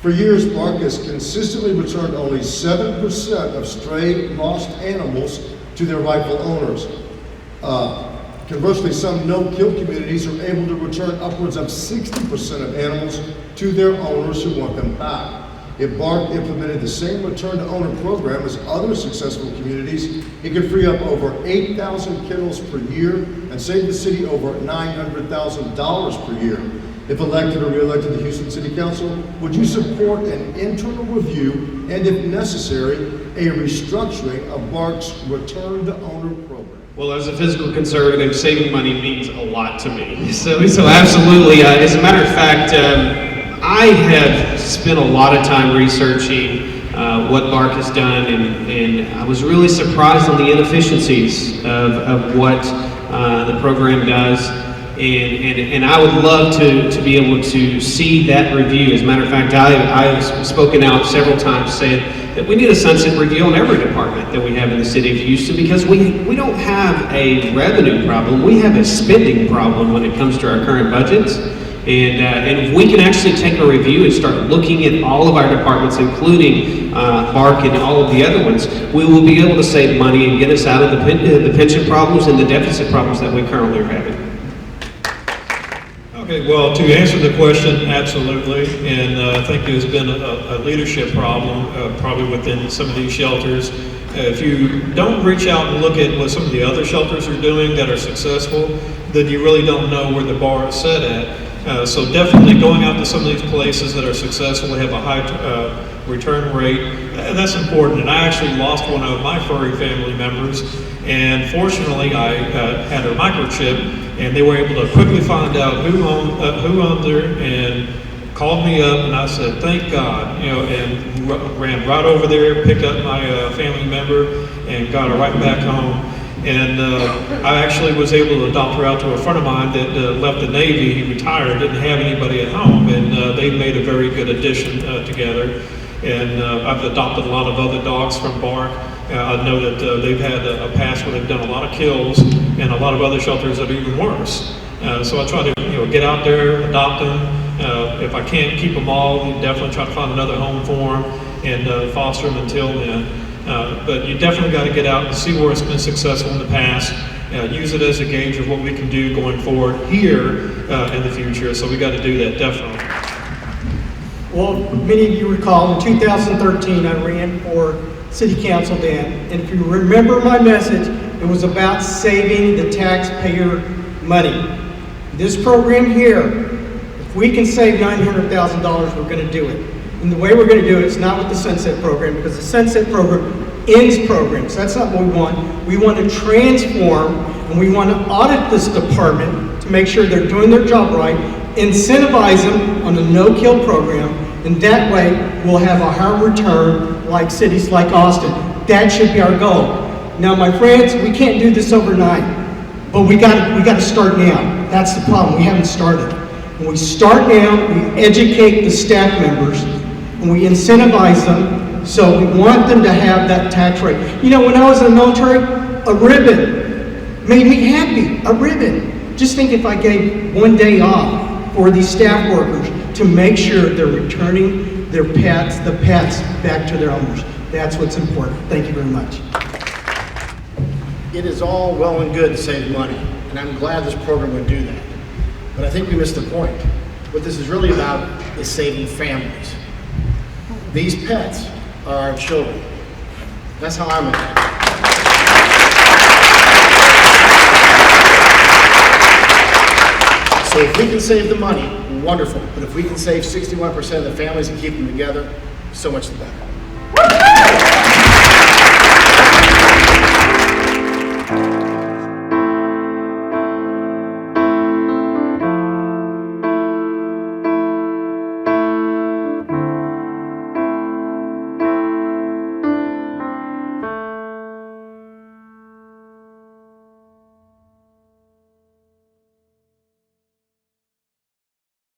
For years, Bark has consistently returned only 7% of stray, lost animals to their rightful owners. Conversely, some no-kill communities are able to return upwards of 60% of animals to their owners who want them back. If Bark implemented the same return-to-owner program as other successful communities, it could free up over 8,000 kennels per year and save the city over $900,000 per year. If elected or re-elected to Houston City Council, would you support an internal review and, if necessary, a restructuring of Bark's return-to-owner program? Well, as a fiscal conservative, saving money means a lot to me. So absolutely. As a matter of fact, I have spent a lot of time researching what Bark has done, and I was really surprised on the inefficiencies of what the program does. And I would love to be able to see that review. As a matter of fact, I've spoken out several times saying that we need a sunset review on every department that we have in the city of Houston, because we don't have a revenue problem, we have a spending problem when it comes to our current budgets. And if we can actually take a review and start looking at all of our departments, including Bark and all of the other ones, we will be able to save money and get us out of the pension problems and the deficit problems that we currently are having. Okay, well, to answer the question, absolutely, and I think there's been a leadership problem probably within some of these shelters. If you don't reach out and look at what some of the other shelters are doing that are successful, then you really don't know where the bar is set at. So definitely going out to some of these places that are successful, have a high return rate, and that's important. And I actually lost one of my furry family members, and fortunately I had her microchip, and they were able to quickly find out who owned her, and called me up, and I said, thank God, and ran right over there, picked up my family member, and got her right back home. And I actually was able to adopt her out to a friend of mine that left the Navy. He retired, didn't have anybody at home, and they made a very good addition together. And I've adopted a lot of other dogs from Bark. I know that they've had a past where they've done a lot of kills, and a lot of other shelters that are even worse. So I try to get out there, adopt them. If I can't keep them all, definitely try to find another home for them and foster them until then. But you definitely got to get out and see where it's been successful in the past. Use it as a gauge of what we can do going forward here in the future. So we got to do that, definitely. Well, many of you recall in 2013 I ran for City Council then, and if you remember my message, it was about saving the taxpayer money. This program here, if we can save $900,000, we're going to do it. And the way we're going to do it is not with the Sunset program, because the Sunset program ends programs. That's not what we want. We want to transform, and we want to audit this department to make sure they're doing their job right, incentivize them on a no-kill program, and that way we'll have a higher return like cities like Austin. That should be our goal. Now, my friends, we can't do this overnight, but we got to start now. That's the problem. We haven't started. When we start now, we educate the staff members, and we incentivize them, so we want them to have that tax rate. When I was in the military, a ribbon made me happy, a ribbon. Just think if I gave one day off for these staff workers to make sure they're returning the pets back to their owners. That's what's important. Thank you very much. It is all well and good to save money, and I'm glad this program would do that. But I think we missed the point. What this is really about is saving families. These pets are our children. That's how I'm looking at it. So if we can save the money, wonderful. But if we can save 61% of the families and keep them together, so much the better.